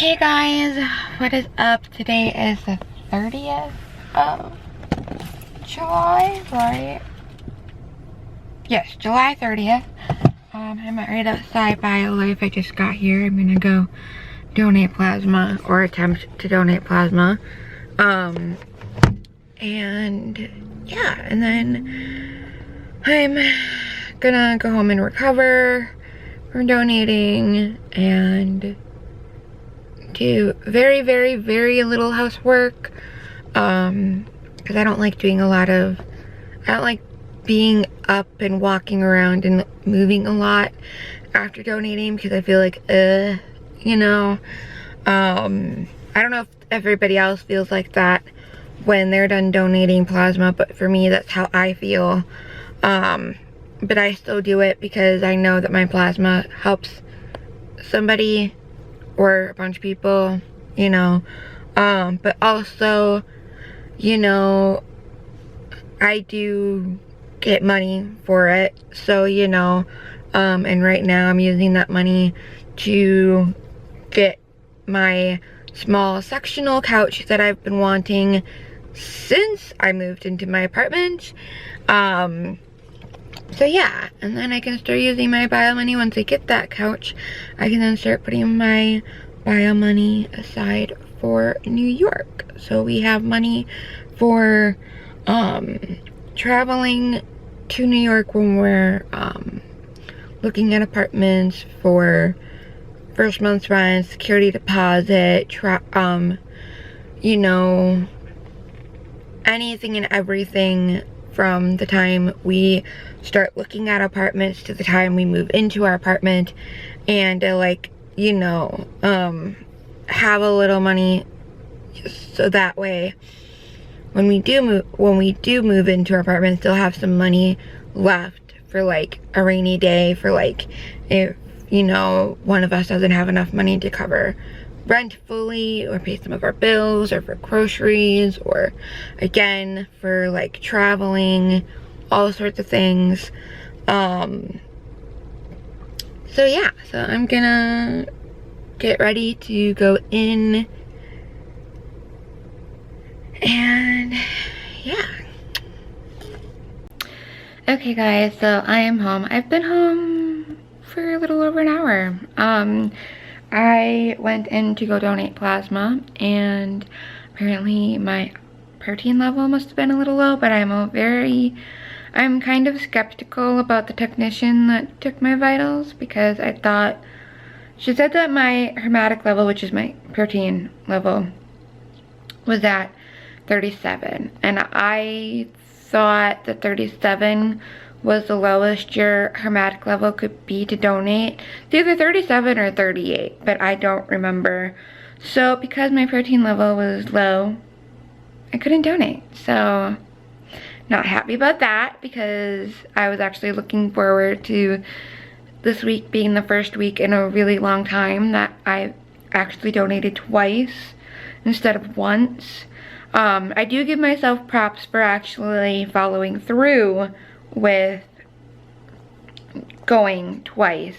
Hey guys, what is up? Today is the 30th of July, right? Yes, July 30th. I'm right outside BioLife. I just got here. I'm gonna go donate plasma, or attempt to donate plasma. And yeah, and then I'm gonna go home and recover from donating and do very little housework, because I don't like doing I don't like being up and walking around and moving a lot after donating, because I feel like you know, I don't know if everybody else feels like that when they're done donating plasma, but for me that's how I feel. But I still do it because I know that my plasma helps somebody or a bunch of people, you know. But also, you know, I do get money for it, so you know, and right now I'm using that money to get my small sectional couch that I've been wanting since I moved into my apartment. So yeah, and then I can start using my bio money. Once I get that couch, I can then start putting my bio money aside for New York. So we have money for traveling to New York when we're looking at apartments, for first month's rent, security deposit, you know, anything and everything from the time we start looking at apartments to the time we move into our apartment, and like, you know, have a little money so that way when we do move into our apartment, still have some money left for like a rainy day, for like if, you know, one of us doesn't have enough money to cover rent fully or pay some of our bills, or for groceries, or again for like traveling, all sorts of things. So yeah, so I'm gonna get ready to go in, and yeah. Okay guys, so I am home. I've been home for a little over an hour. I went in to go donate plasma, and apparently my protein level must have been a little low, but I'm kind of skeptical about the technician that took my vitals, because I thought, she said that my hematocrit level, which is my protein level, was at 37, and I thought that 37 was the lowest your hematocrit level could be to donate. It's either 37 or 38, but I don't remember. So because my protein level was low, I couldn't donate. So not happy about that, because I was actually looking forward to this week being the first week in a really long time that I actually donated twice instead of once. I do give myself props for actually following through with going twice.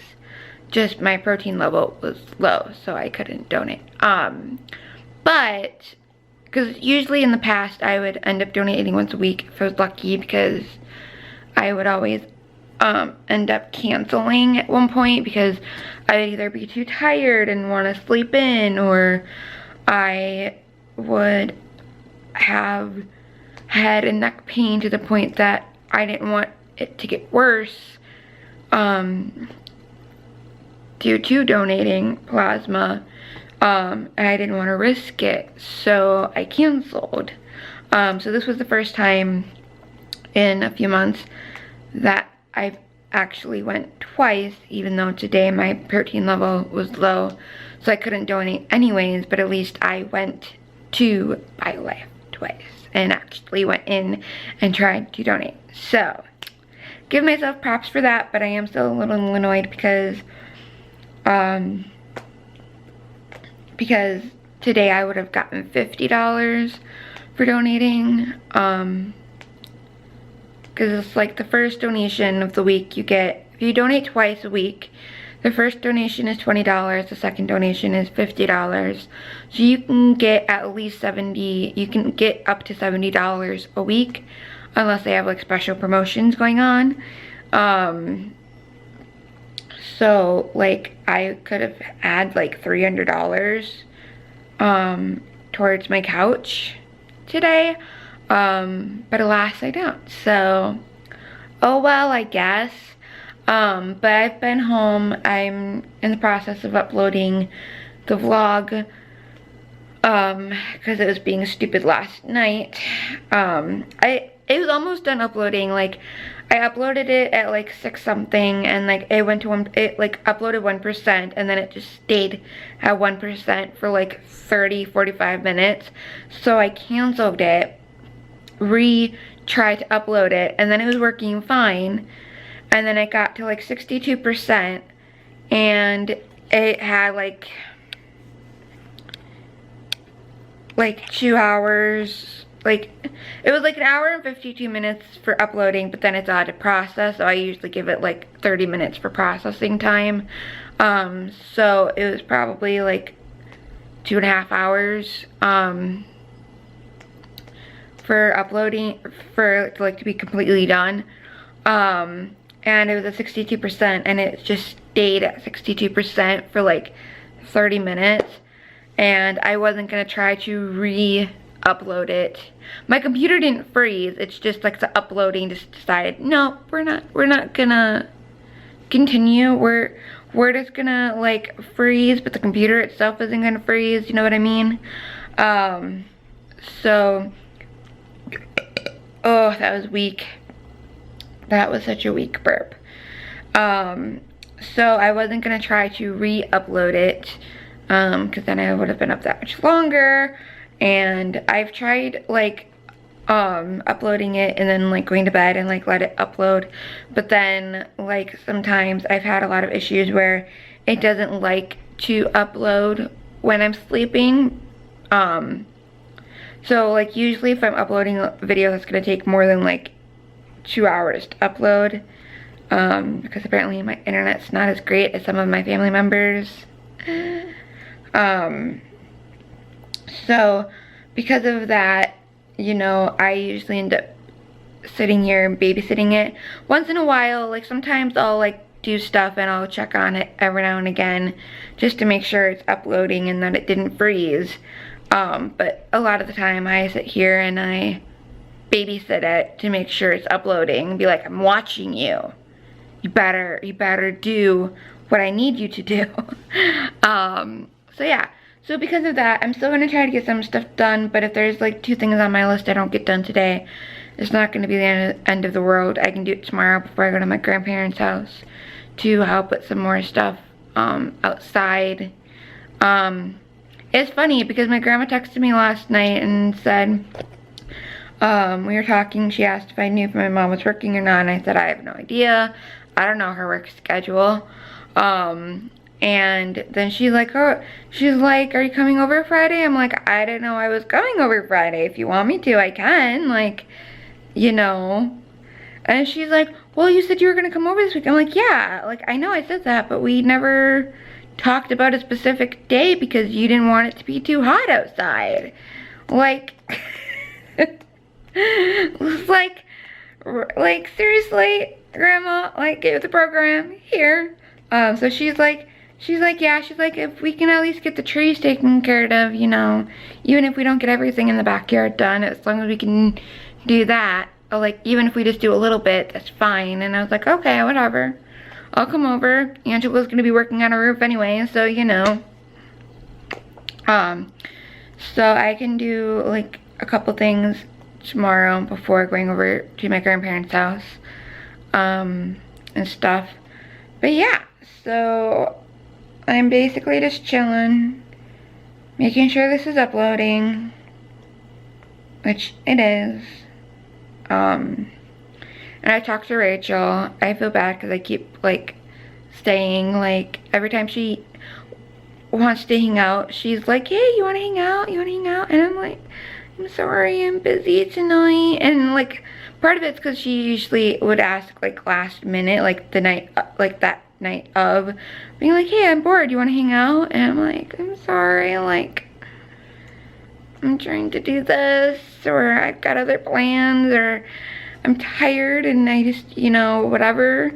Just my protein level was low, so I couldn't donate. But because usually in the past I would end up donating once a week if I was lucky, because I would always end up canceling at one point, because I would either be too tired and want to sleep in, or I would have head and neck pain to the point that I didn't want it to get worse due to donating plasma, and I didn't want to risk it, so I canceled. So this was the first time in a few months that I actually went twice, even though today my protein level was low, so I couldn't donate anyways, but at least I went to BioLife twice and actually went in and tried to donate. So give myself props for that, but I am still a little annoyed because today I would have gotten $50 for donating, because it's like the first donation of the week you get. If you donate twice a week, The first donation is $20, the second donation is $50. So you can get at least you can get up to $70 a week, unless they have like special promotions going on. So like I could have had like $300 towards my couch today, but alas I don't. So oh well, I guess. But I've been home. I'm in the process of uploading the vlog because it was being stupid last night. It was almost done uploading. Like I uploaded it at like 6 something, and like it uploaded 1%, and then it just stayed at 1% for like 30-45 minutes. So I canceled it, tried to upload it, and then it was working fine. And then it got to like 62%, and it had like 2 hours, like it was like 1 hour and 52 minutes for uploading, but then it's odd to process, so I usually give it like 30 minutes for processing time. So it was probably like 2.5 hours for uploading, for it like to be completely done. And it was at 62%, and it just stayed at 62% for like 30 minutes. And I wasn't gonna try to re-upload it. My computer didn't freeze. It's just like the uploading just decided, no, we're not gonna continue. We're just gonna like freeze, but the computer itself isn't gonna freeze. You know what I mean? So, oh, that was weak. That was such a weak burp. So I wasn't gonna try to re-upload it, because then I would have been up that much longer. And I've tried like uploading it and then like going to bed and like let it upload, but then like sometimes I've had a lot of issues where it doesn't like to upload when I'm sleeping. So like usually if I'm uploading a video that's gonna take more than like 2 hours to upload, because apparently my internet's not as great as some of my family members. So because of that, you know, I usually end up sitting here and babysitting it. Once in a while, like sometimes I'll like do stuff and I'll check on it every now and again just to make sure it's uploading and that it didn't freeze. But a lot of the time I sit here and I babysit it to make sure it's uploading and be like, I'm watching you. You better do what I need you to do. So yeah. So because of that, I'm still gonna try to get some stuff done, but if there's like 2 things on my list I don't get done today, it's not gonna be the end of the world. I can do it tomorrow before I go to my grandparents' house to help with some more stuff outside. It's funny because my grandma texted me last night and said, we were talking, she asked if I knew if my mom was working or not, and I said I have no idea. I don't know her work schedule. And then she's like, are you coming over Friday? I'm like, I didn't know I was coming over Friday. If you want me to, I can, like, you know. And she's like, well, you said you were gonna come over this week. I'm like, yeah, like, I know I said that, but we never talked about a specific day because you didn't want it to be too hot outside. Like, like seriously, Grandma, like, get with the program here. So she's like, yeah, she's like, if we can at least get the trees taken care of, you know, even if we don't get everything in the backyard done, as long as we can do that, or like, even if we just do a little bit, that's fine. And I was like, okay, whatever, I'll come over. Angela's gonna be working on a roof anyway, so, you know. So I can do like a couple things tomorrow before going over to my grandparents' house, and stuff. But yeah, so I'm basically just chilling, making sure this is uploading, which it is. And I talked to Rachel. I feel bad because I keep like staying, like every time she wants to hang out, she's like, hey, you want to hang out? You want to hang out? And I'm like, I'm sorry, I'm busy tonight. And like part of it's because she usually would ask like last minute, like the night, like that night of being like, hey, I'm bored, you want to hang out? And I'm like, I'm sorry, like, I'm trying to do this, or I've got other plans, or I'm tired and I just, you know, whatever.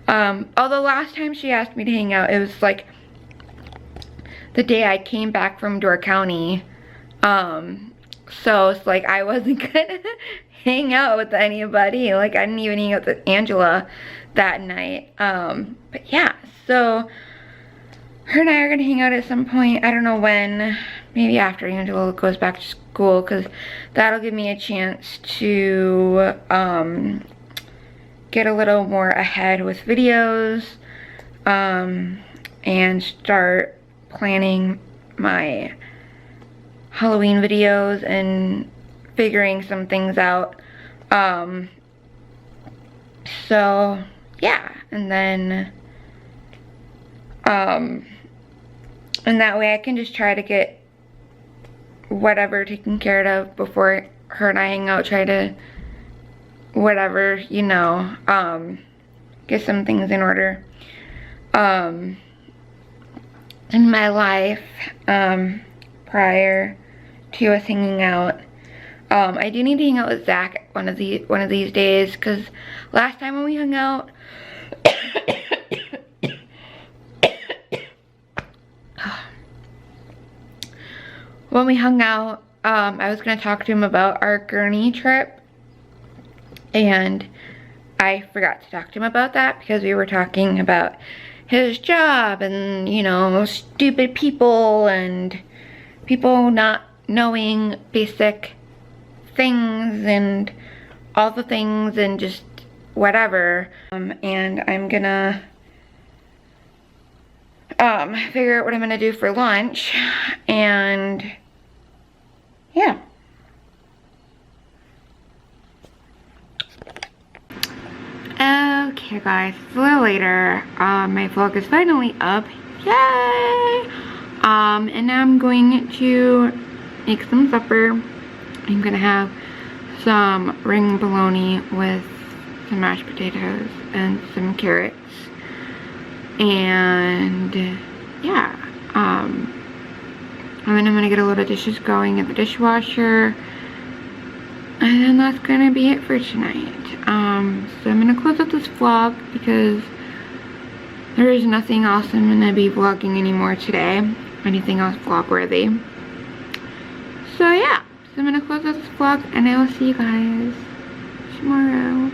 Although last time she asked me to hang out, it was like the day I came back from Door County. So it's like I wasn't gonna hang out with anybody. Like I didn't even hang out with Angela that night. But yeah, so her and I are gonna hang out at some point. I don't know when, maybe after Angela goes back to school, because that'll give me a chance to get a little more ahead with videos, and start planning my Halloween videos and figuring some things out. So yeah, and then and that way I can just try to get whatever taken care of before her and I hang out, try to whatever, you know, get some things in order in my life prior to us hanging out. I do need to hang out with Zach one of these days, because last time when we hung out I was gonna talk to him about our Gurney trip, and I forgot to talk to him about that because we were talking about his job and, you know, stupid people and people not knowing basic things and all the things and just whatever. And I'm gonna figure out what I'm gonna do for lunch, and yeah. Okay guys, it's a little later. My vlog is finally up. Yay! And now I'm going to make some supper. I'm gonna have some ring bologna with some mashed potatoes and some carrots. And yeah, and then I'm gonna get a load of dishes going at the dishwasher. And then that's gonna be it for tonight. So I'm gonna close out this vlog because there is nothing else I'm gonna be vlogging anymore today. Anything else vlog worthy. So yeah, so I'm gonna close out this vlog and I will see you guys tomorrow.